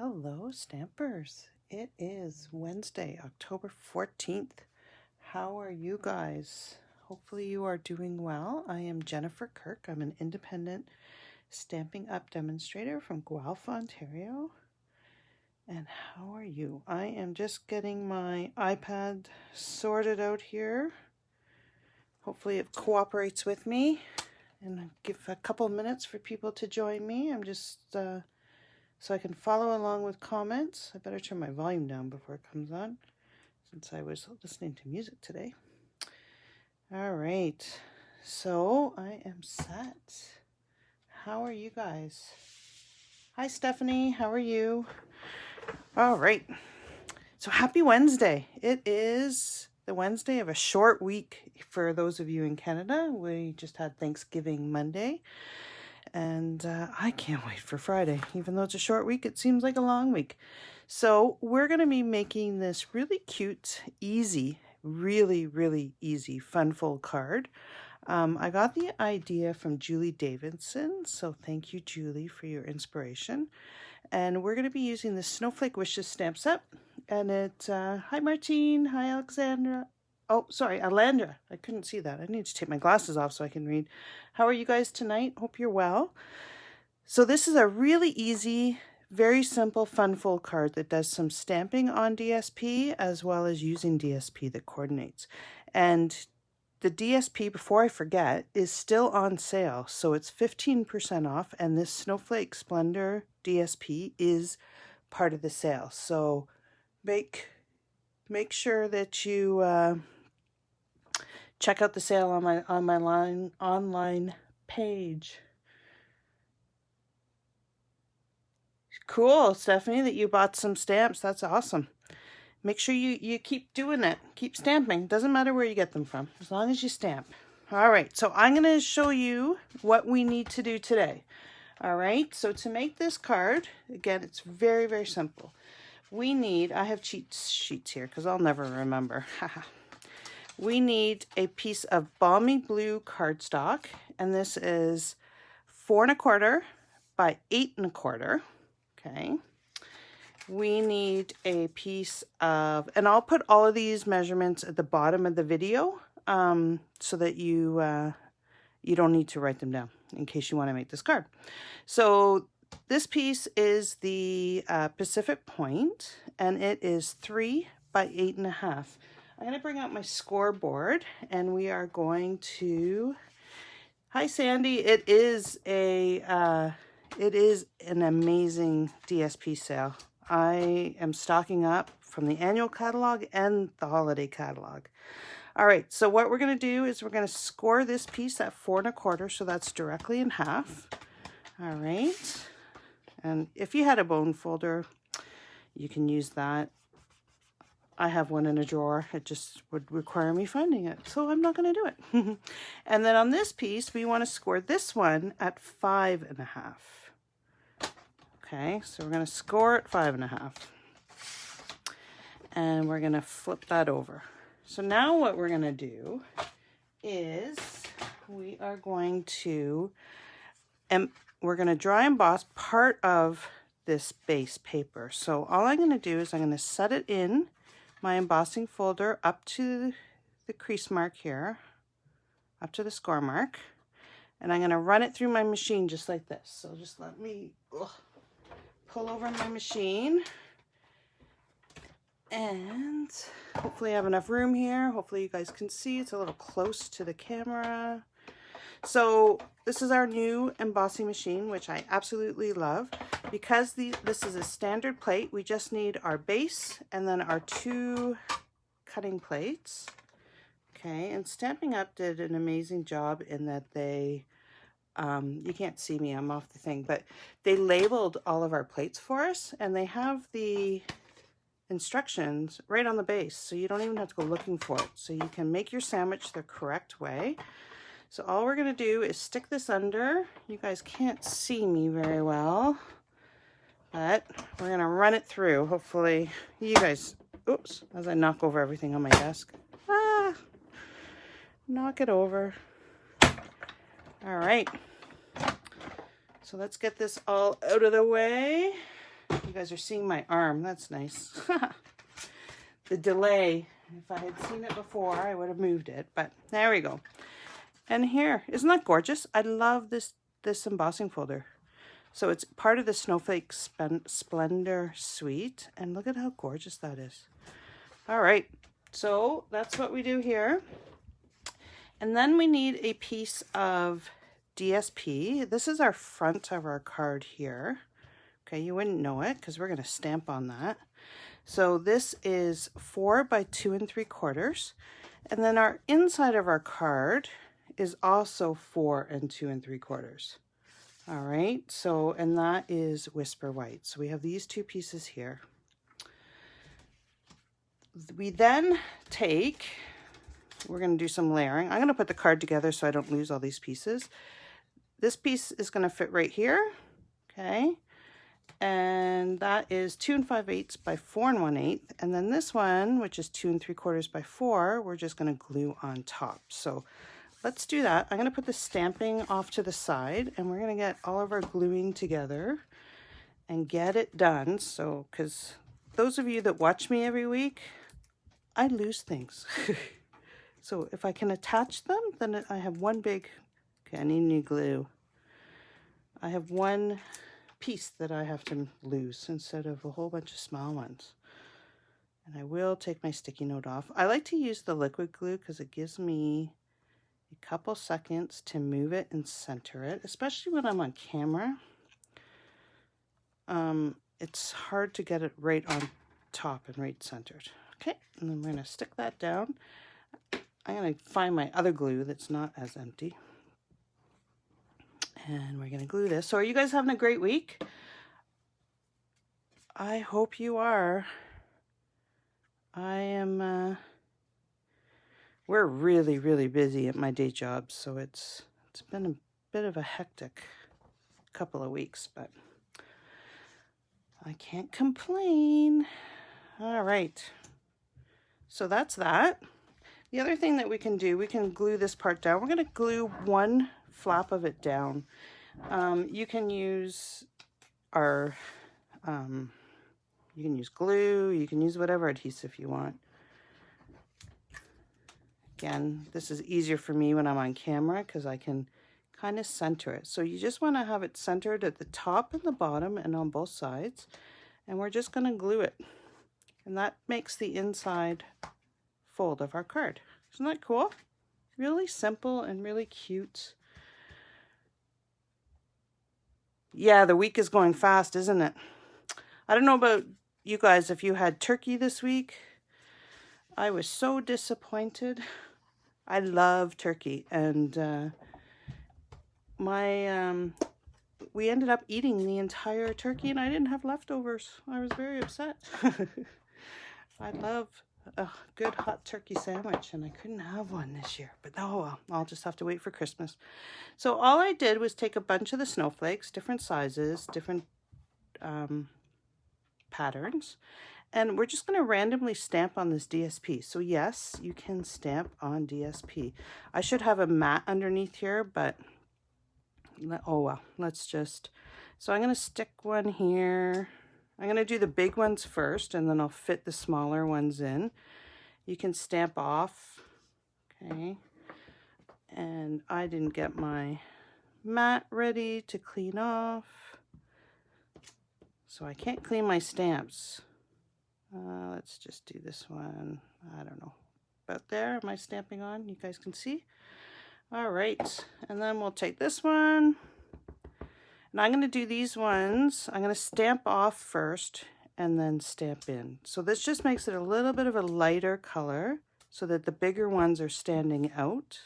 Hello, Stampers. It is Wednesday, October 14th. How are you guys? Hopefully you are doing well. I am Jennifer Kirk. I'm an independent Stampin' Up! Demonstrator from Guelph, Ontario. And how are you? I am just getting my iPad sorted out here. Hopefully it cooperates with me. And give a couple minutes for people to join me. I'm just... so I can follow along with comments. I better turn my volume down before it comes on, since I was listening to music today. All right, so I am set. How are you guys? Hi, Stephanie. How are you? All right. So happy Wednesday. It is the Wednesday of a short week for those of you in Canada. We just had Thanksgiving Monday. And I can't wait for Friday. Even though it's a short week, it seems like a long week. So we're going to be making this really cute, easy, really easy fun fold card. I got the idea from Julie Davidson. So thank you, Julie, for your inspiration. And we're going to be using the Snowflake Wishes stamp set. And it, hi Martine, hi Alexandra. Oh, sorry, Alandra. I couldn't see that. I need to take my glasses off so I can read. How are you guys tonight? Hope you're well. So this is a really easy, very simple fun fold card that does some stamping on DSP as well as using DSP that coordinates. And the DSP, before I forget, is still on sale. So it's 15% off, and this Snowflake Splendor DSP is part of the sale. So make sure that you check out the sale on my online page. Cool, Stephanie, that you bought some stamps. That's awesome. Make sure you keep doing it. Keep stamping. Doesn't matter where you get them from, as long as you stamp. All right, so I'm going to show you what we need to do today. All right, so to make this card, again, it's very simple. We need, I have cheat sheets here because I'll never remember. We need a piece of Balmy Blue cardstock, and this is 4 1/4 by 8 1/4. Okay. We need a piece of, and I'll put all of these measurements at the bottom of the video, so that you don't need to write them down in case you want to make this card. So this piece is the Pacific Point, and it is 3 by 8 1/2. I'm going to bring out my scoreboard, and we are going to, hi Sandy, it is an amazing DSP sale. I am stocking up from the annual catalog and the holiday catalog. All right, so what we're going to do is we're going to score this piece at 4 1/4, so that's directly in half. All right, and if you had a bone folder, you can use that. I have one in a drawer. It just would require me finding it, so I'm not going to do it. And then on this piece, we want to score this one at 5 1/2. Okay, so we're going to score at 5 1/2. And we're going to flip that over. So now what we're going to do is we are going to, dry emboss part of this base paper. So all I'm going to do is I'm going to set it in my embossing folder up to the crease mark here, up to the score mark, and I'm going to run it through my machine just like this. So just let me pull over my machine, and hopefully I have enough room here. Hopefully you guys can see. It's a little close to the camera. So this is our new embossing machine, which I absolutely love. Because this is a standard plate, we just need our base and then our 2 cutting plates. Okay, and Stampin' Up! Did an amazing job in that they, you can't see me, I'm off the thing, but they labeled all of our plates for us, and they have the instructions right on the base, so you don't even have to go looking for it. So you can make your sandwich the correct way. So all we're going to do is stick this under. You guys can't see me very well, but we're going to run it through. Hopefully you guys, oops, as I knock over everything on my desk. Knock it over. All right. So let's get this all out of the way. You guys are seeing my arm. That's nice. The delay. If I had seen it before, I would have moved it. But there we go. And here, isn't that gorgeous? I love this embossing folder. So it's part of the Snowflake Splendor suite. And look at how gorgeous that is. All right. So that's what we do here. And then we need a piece of DSP. This is our front of our card here. Okay, you wouldn't know it because we're going to stamp on that. So this is 4 by 2 3/4. And then our inside of our card is also 4 and 2 3/4. All right, so, and that is Whisper White. So we have these two pieces here. We then take, we're going to do some layering. I'm going to put the card together so I don't lose all these pieces. This piece is going to fit right here, okay? And that is 2 5/8 by 4 1/8. And then this one, which is 2 3/4 by 4, we're just going to glue on top. So let's do that. I'm going to put the stamping off to the side, and we're going to get all of our gluing together and get it done. So, because those of you that watch me every week, I lose things. So if I can attach them, then I have one big, okay, I need new glue. I have one piece that I have to lose instead of a whole bunch of small ones. And I will take my sticky note off. I like to use the liquid glue because it gives me a couple seconds to move it and center it, especially when I'm on camera. It's hard to get it right on top and right centered. Okay, and then we're going to stick that down. I'm going to find my other glue that's not as empty. And we're going to glue this. So are you guys having a great week? I hope you are. I am, we're really, really busy at my day job. So it's been a bit of a hectic couple of weeks, but I can't complain. All right. So that's that. The other thing that we can do, we can glue this part down. We're going to glue one flap of it down. You can use our, you can use glue, you can use whatever adhesive you want. Again, this is easier for me when I'm on camera because I can kind of center it. So you just want to have it centered at the top and the bottom and on both sides. And we're just going to glue it. And that makes the inside fold of our card. Isn't that cool? Really simple and really cute. Yeah, the week is going fast, isn't it? I don't know about you guys if you had turkey this week. I was so disappointed. I love turkey, and we ended up eating the entire turkey, and I didn't have leftovers. I was very upset. I love a good hot turkey sandwich, and I couldn't have one this year. But oh well, I'll just have to wait for Christmas. So all I did was take a bunch of the snowflakes, different sizes, different patterns, and we're just going to randomly stamp on this DSP. So yes, you can stamp on DSP. I should have a mat underneath here, but oh well, let's just, so I'm going to stick one here. I'm going to do the big ones first, and then I'll fit the smaller ones in. You can stamp off, okay, and I didn't get my mat ready to clean off, so I can't clean my stamps. Let's just do this one. I don't know, about there. Am I stamping on? You guys can see. All right, and then we'll take this one, and I'm going to do these ones. I'm going to stamp off first and then stamp in. So this just makes it a little bit of a lighter color so that the bigger ones are standing out.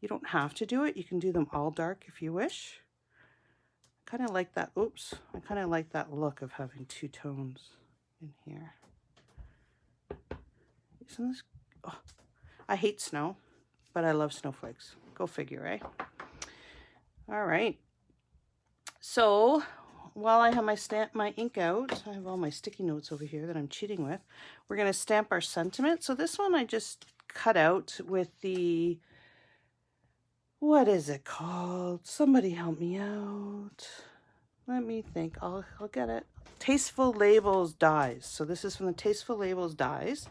You don't have to do it. You can do them all dark if you wish. I kind of like that. Oops. I kind of like that look of having two tones in here. Isn't this? Oh, I hate snow, but I love snowflakes. Go figure, eh? All right. So while I have my ink out, I have all my sticky notes over here that I'm cheating with. We're going to stamp our sentiment. So this one I just cut out with the, what is it called? Somebody help me out. Let me think. I'll get it. Tasteful Labels dies. So this is from the Tasteful Labels dies.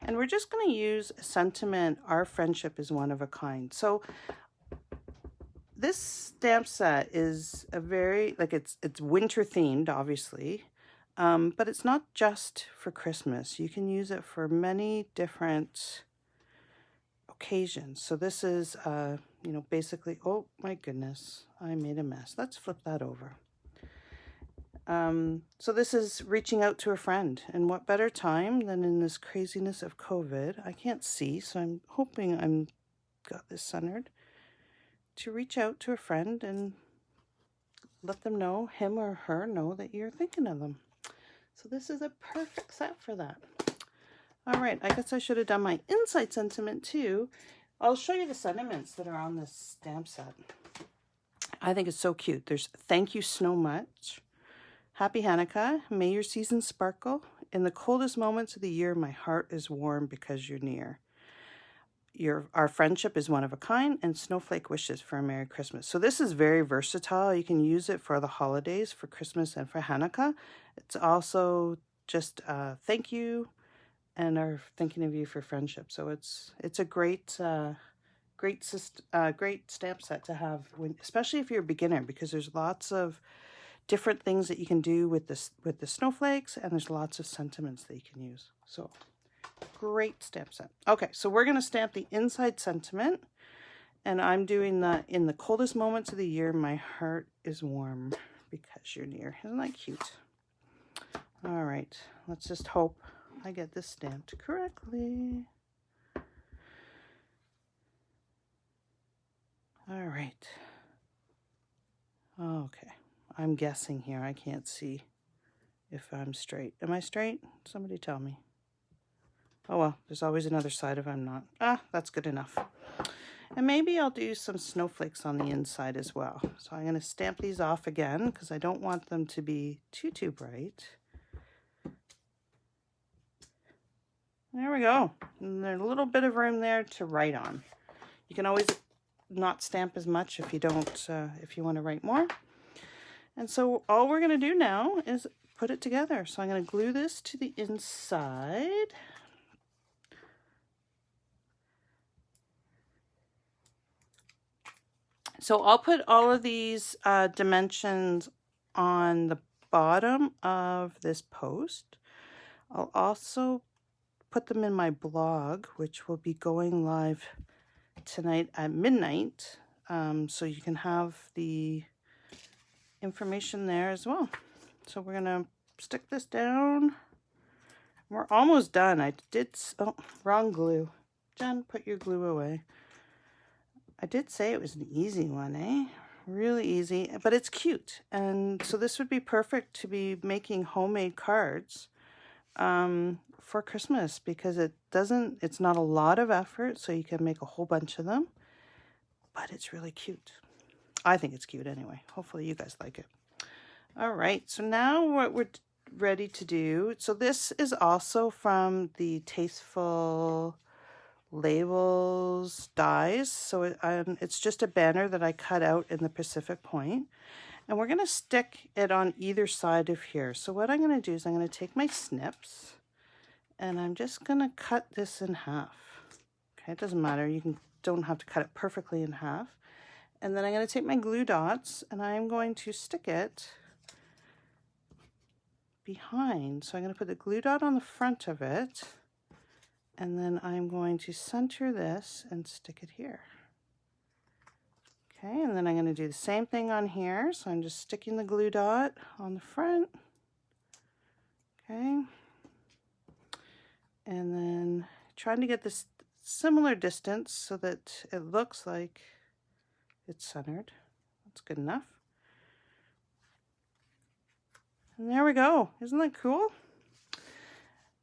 And we're just going to use a sentiment, our friendship is one of a kind. So this stamp set is a very, like it's winter themed, obviously. But it's not just for Christmas. You can use it for many different occasions. So this is, you know, basically, oh my goodness, I made a mess. Let's flip that over. So this is reaching out to a friend, and what better time than in this craziness of COVID? I can't see, so I'm hoping I'm got this centered, to reach out to a friend and let them know, him or her know, that you're thinking of them. So this is a perfect set for that. All right, I guess I should have done my inside sentiment too. I'll show you the sentiments that are on this stamp set. I think it's so cute. There's thank you so much. Happy Hanukkah. May your season sparkle. In the coldest moments of the year, my heart is warm because you're near. Our friendship is one of a kind, and Snowflake Wishes for a Merry Christmas. So this is very versatile. You can use it for the holidays, for Christmas and for Hanukkah. It's also just thank you and are thinking of you for friendship. So it's a great great stamp set to have, especially if you're a beginner, because there's lots of different things that you can do with the snowflakes, and there's lots of sentiments that you can use. So great stamp set. Okay, so we're going to stamp the inside sentiment, and I'm doing that in the coldest moments of the year, my heart is warm because you're near. Isn't that cute? All right, let's just hope I get this stamped correctly. All right. Okay. I'm guessing here. I can't see if I'm straight. Am I straight? Somebody tell me. Oh, well, there's always another side if I'm not. Ah, that's good enough. And maybe I'll do some snowflakes on the inside as well. So I'm going to stamp these off again because I don't want them to be too bright. There we go. And there's a little bit of room there to write on. You can always not stamp as much if you don't, if you want to write more. And so all we're going to do now is put it together. So I'm going to glue this to the inside. So I'll put all of these dimensions on the bottom of this post. I'll also put them in my blog, which will be going live tonight at midnight. So you can have the information there as well. So we're gonna stick this down. We're almost done. I did, oh, wrong glue. Jen, put your glue away. I did say it was an easy one, eh? Really easy, but it's cute. And so this would be perfect to be making homemade cards for Christmas, because it's not a lot of effort, so you can make a whole bunch of them, but it's really cute. I think it's cute anyway. Hopefully you guys like it. All right, so now what we're ready to do, so this is also from the Tasteful Labels dies. So it's just a banner that I cut out in the Pacific Point, and we're going to stick it on either side of here. So what I'm going to do is I'm going to take my snips, and I'm just going to cut this in half. Okay, it doesn't matter. Don't have to cut it perfectly in half. And then I'm going to take my glue dots, and I'm going to stick it behind. So I'm going to put the glue dot on the front of it, and then I'm going to center this and stick it here. Okay, and then I'm going to do the same thing on here. So I'm just sticking the glue dot on the front. Okay. And then trying to get this similar distance so that it looks like it's centered. That's good enough. And there we go. Isn't that cool?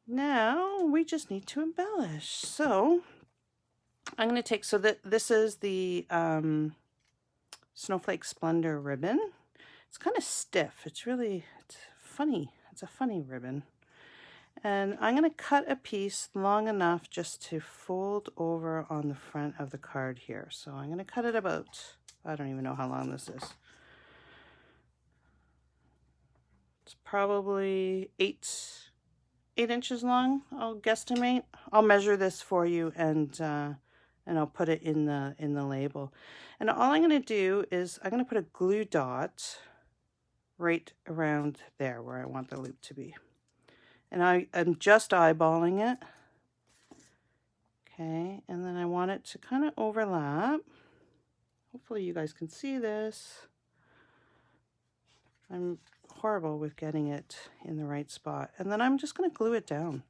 Now we just need to embellish. So I'm going to take, so that this is the Snowflake Splendor ribbon. It's kind of stiff. It's funny. It's a funny ribbon. And I'm going to cut a piece long enough just to fold over on the front of the card here. So I'm going to cut it about, I don't even know how long this is. It's probably 8 inches long, I'll guesstimate. I'll measure this for you and I'll put it in the label. And all I'm going to do is I'm going to put a glue dot right around there where I want the loop to be. And I'm just eyeballing it. Okay, and then I want it to kind of overlap. Hopefully you guys can see this. I'm horrible with getting it in the right spot. And then I'm just going to glue it down.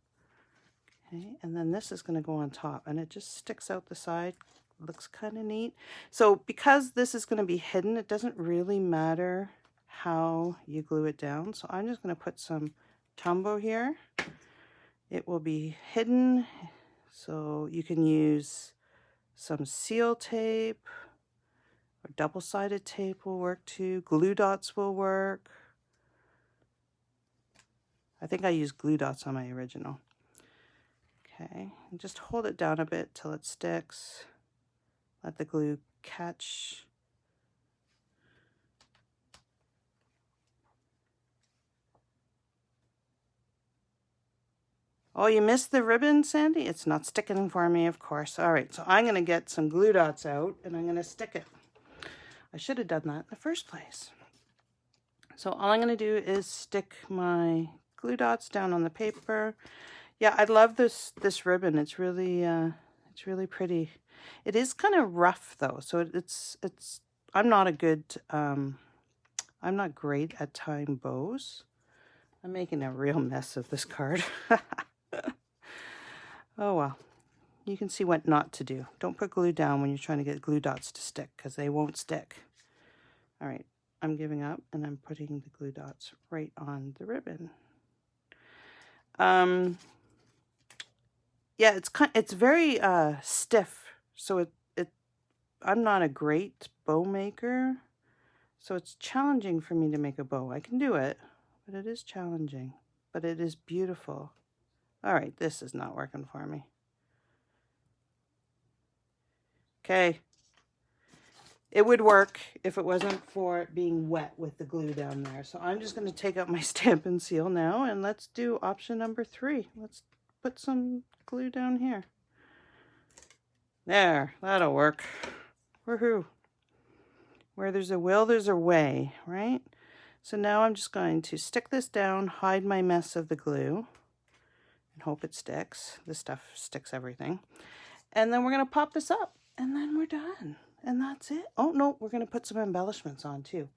Okay, and then this is going to go on top, and it just sticks out the side. Looks kind of neat. So because this is going to be hidden, it doesn't really matter how you glue it down. So I'm just going to put some Tombow here. It will be hidden, so you can use some seal tape or double-sided tape will work too. Glue dots will work. I think I used glue dots on my original. Okay, and just hold it down a bit till it sticks. Let the glue catch. Oh, you missed the ribbon, Sandy? It's not sticking for me, of course. All right, so I'm going to get some glue dots out and I'm going to stick it. I should have done that in the first place. So all I'm going to do is stick my glue dots down on the paper. Yeah, I love this ribbon. It's really pretty. It is kind of rough though, so it's I'm not a good I'm not great at tying bows. I'm making a real mess of this card. Oh well, you can see what not to do. Don't put glue down when you're trying to get glue dots to stick, because they won't stick. All right, I'm giving up and I'm putting the glue dots right on the ribbon. Yeah, it's very stiff, so I'm not a great bow maker, so it's challenging for me to make a bow. I can do it, but it is challenging, but it is beautiful. All right, this is not working for me. Okay, it would work if it wasn't for it being wet with the glue down there. So I'm just going to take out my Stampin' Seal now, and let's do option number 3. Let's put some glue down here. There, that'll work. Woohoo! Where there's a will, there's a way, right? So now I'm just going to stick this down, hide my mess of the glue, and hope it sticks. This stuff sticks everything. And then we're going to pop this up, and then we're done. And that's it. Oh, no, we're going to put some embellishments on, too.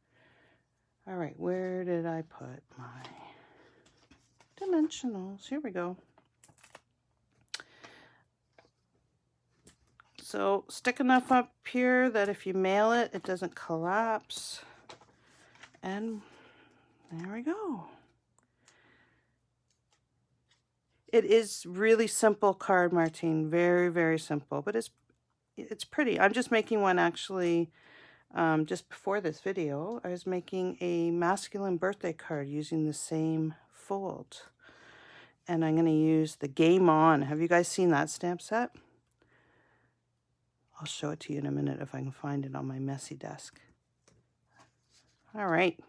All right, where did I put my dimensionals? Here we go. So stick enough up here that if you mail it, it doesn't collapse. And there we go. It is really simple card, Martine. Very, very simple, but it's pretty. I'm just making one actually just before this video. I was making a masculine birthday card using the same fold. And I'm going to use the Game On. Have you guys seen that stamp set? I'll show it to you in a minute if I can find it on my messy desk. All right.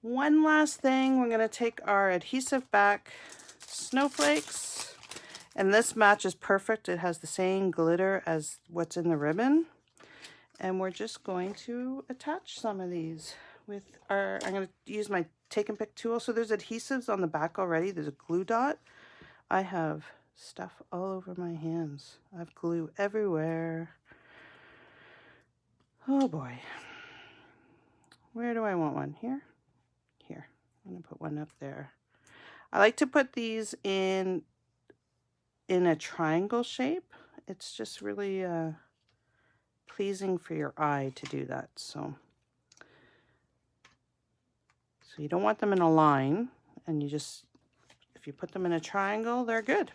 One last thing, we're going to take our adhesive back snowflakes, and this matches perfect. It has the same glitter as what's in the ribbon, and we're just going to attach some of these with our, I'm going to use my take and pick tool. So there's adhesives on the back already. There's a glue dot. I have stuff all over my hands. I have glue everywhere. Oh boy. Where do I want one? Here? Here. I'm going to put one up there. I like to put these in a triangle shape. It's just really pleasing for your eye to do that. So you don't want them in a line, and you just, if you put them in a triangle, they're good.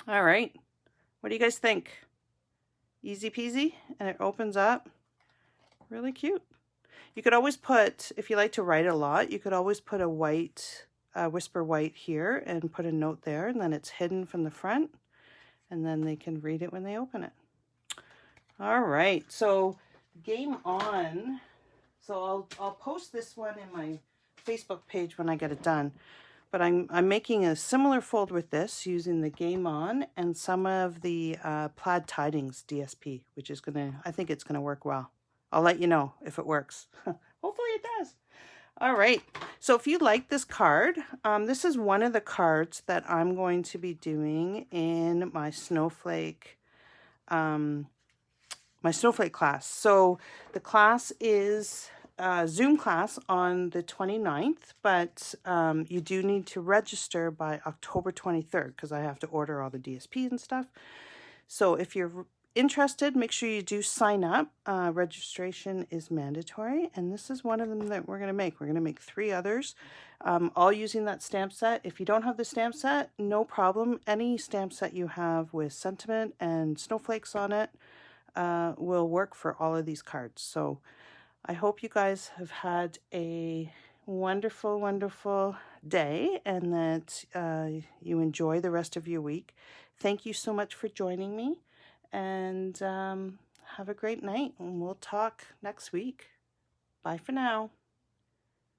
All right. What do you guys think? Easy peasy, and it opens up. Really cute. You could always put, if you like to write a lot, you could always put a white, whisper white here and put a note there, and then it's hidden from the front, and then they can read it when they open it. All right, so Game On. So I'll post this one in my Facebook page when I get it done. But I'm making a similar fold with this using the Game On and some of the Plaid Tidings DSP, which is I think it's gonna work well. I'll let you know if it works. Hopefully it does. All right, so if you like this card, this is one of the cards that I'm going to be doing in my Snowflake class. So the class is Zoom class on the 29th, but you do need to register by October 23rd because I have to order all the DSPs and stuff. So if you're interested, make sure you do sign up. Registration is mandatory, and this is one of them that we're going to make. We're going to make 3 others, all using that stamp set. If you don't have the stamp set, no problem. Any stamp set you have with sentiment and snowflakes on it will work for all of these cards. So I hope you guys have had a wonderful, wonderful day and that you enjoy the rest of your week. Thank you so much for joining me, and have a great night, and we'll talk next week. Bye for now.